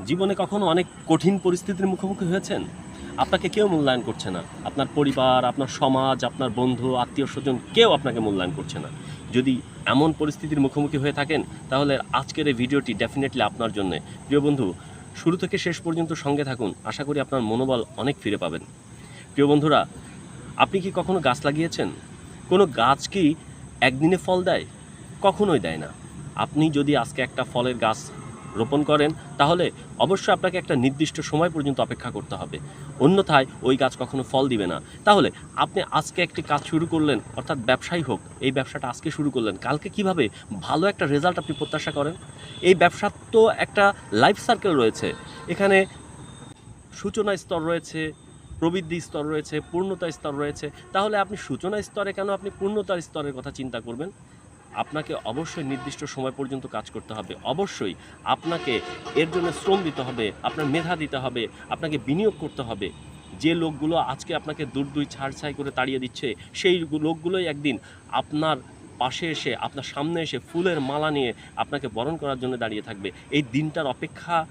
জীবনে কখনো অনেক কঠিন পরিস্থিতির মুখোমুখি হয়েছেন? আপনাকে কেউ মূল্যায়ন করছে না। আপনার পরিবার, আপনার সমাজ, আপনার বন্ধু, আত্মীয়স্বজন কেউ আপনাকে মূল্যায়ন করছে না। যদি এমন পরিস্থিতির মুখোমুখি হয়ে থাকেন, তাহলে আজকের এই ভিডিওটি ডেফিনেটলি আপনার জন্যে। প্রিয় বন্ধু, শুরু থেকে শেষ পর্যন্ত সঙ্গে থাকুন। আশা করি আপনার মনোবল অনেক ফিরে পাবেন। প্রিয় বন্ধুরা, আপনি কি কখনো গাছ লাগিয়েছেন? কোনো গাছ কি একদিনে ফল দেয়? কখনোই দেয় না। আপনি যদি আজকে একটা ফলের গাছ রোপণ করেন, তাহলে অবশ্যই আপনাকে একটা নির্দিষ্ট সময় পর্যন্ত অপেক্ষা করতে হবে। অন্যথায় ওই গাছ কখনো ফল দিবে না। তাহলে আপনি আজকে একটি কাজ শুরু করলেন, অর্থাৎ ব্যবসায়ী হোক, এই ব্যবসাটা আজকে শুরু করলেন, কালকে কিভাবে ভালো একটা রেজাল্ট আপনি প্রত্যাশা করেন? এই ব্যবসার তো একটা লাইফ সার্কেল রয়েছে। এখানে সূচনা স্তর রয়েছে, প্রবৃদ্ধি স্তর রয়েছে, পূর্ণতা স্তর রয়েছে। তাহলে আপনি সূচনা স্তরে কেন আপনি পূর্ণতার স্তরের কথা চিন্তা করবেন? আপনাকে অবশ্যই নির্দিষ্ট সময় পর্যন্ত কাজ করতে হবে। অবশ্যই আপনাকে এর জন্য শ্রম দিতে হবে, আপনার মেধা দিতে হবে, আপনাকে বিনিয়োগ করতে হবে। যে লোকগুলো আজকে আপনাকে দূর দুই ছাড়ছাই করে তাড়িয়ে দিচ্ছে, সেই লোকগুলোই একদিন আপনার পাশে এসে, আপনার সামনে এসে ফুলের মালা নিয়ে আপনাকে বরণ করার জন্য দাঁড়িয়ে থাকবে। এই দিনটার অপেক্ষা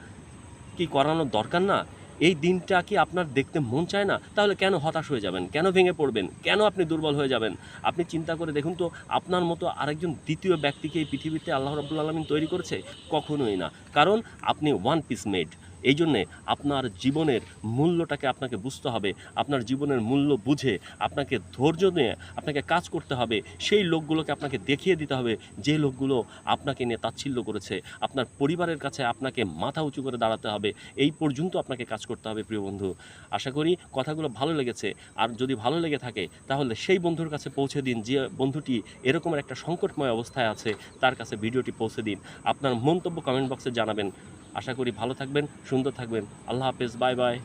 কি করানোর দরকার না? এই দিনটা কি আপনার দেখতে মন চায় না? তাহলে কেন হতাশ হয়ে যাবেন? কেন ভেঙে পড়বেন? কেন আপনি দুর্বল হয়ে যাবেন? আপনি চিন্তা করে দেখুন তো, আপনার মতো আরেকজন দ্বিতীয় ব্যক্তিকে এই পৃথিবীতে আল্লাহ রাব্বুল আলামিন তৈরি করেছে? কখনোই না। কারণ আপনি ওয়ান পিস মেড। এই জন্যে আপনার জীবনের মূল্যটাকে আপনাকে বুঝতে হবে। আপনার জীবনের মূল্য বুঝে আপনাকে ধৈর্য নিয়ে আপনাকে কাজ করতে হবে। সেই লোকগুলোকে আপনাকে দেখিয়ে দিতে হবে, যে লোকগুলো আপনাকে নিয়ে তাচ্ছিল্য করেছে। আপনার পরিবারের কাছে আপনাকে মাথা উঁচু করে দাঁড়াতে হবে। এই পর্যন্ত আপনাকে কাজ করতে হবে প্রিয় বন্ধু। আশা করি কথাগুলো ভালো লেগেছে। আর যদি ভালো লেগে থাকে, তাহলে সেই বন্ধুর কাছে পৌঁছে দিন, যে বন্ধুটি এরকম একটা সংকটময় অবস্থায় আছে, তার কাছে ভিডিওটি পৌঁছে দিন। আপনার মন্তব্য কমেন্ট বক্সে জানাবেন। আশা করি ভালো থাকবেন, সুন্দর থাকবেন। আল্লাহ হাফেজ, বাই বাই।